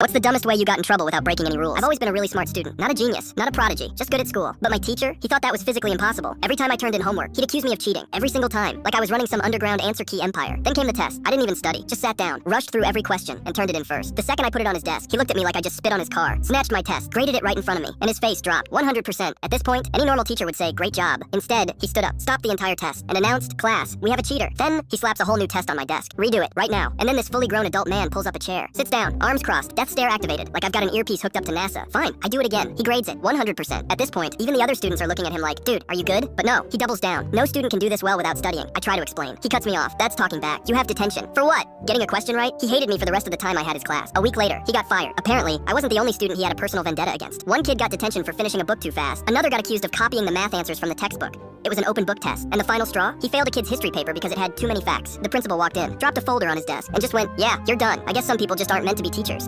What's the dumbest way you got in trouble without breaking any rules? I've always been a really smart student. Not a genius, not a prodigy, just good at school. But my teacher, he thought that was physically impossible. Every time I turned in homework, he'd accuse me of cheating. Every single time. Like I was running some underground answer key empire. Then came the test. I didn't even study. Just sat down, rushed through every question, and turned it in first. The second I put it on his desk, he looked at me like I just spit on his car, snatched my test, graded it right in front of me, and his face dropped. 100%. At this point, any normal teacher would say, great job. Instead, he stood up, stopped the entire test, and announced, class, we have a cheater. Then, he slaps a whole new test on my desk. Redo it, right now. And then this fully grown adult man pulls up a chair, sits down, arms crossed, death stare activated, like I've got an earpiece hooked up to NASA. Fine, I do it again. He grades it, 100%. At this point, even the other students are looking at him like, dude, are you good? But no, he doubles down. No student can do this well without studying. I try to explain. He cuts me off. That's talking back. You have detention. For what? Getting a question right? He hated me for the rest of the time I had his class. A week later, he got fired. Apparently, I wasn't the only student he had a personal vendetta against. One kid got detention for finishing a book too fast. Another got accused of copying the math answers from the textbook. It was an open book test. And the final straw? He failed a kid's history paper because it had too many facts. The principal walked in, dropped a folder on his desk, and just went, yeah, you're done. I guess some people just aren't meant to be teachers.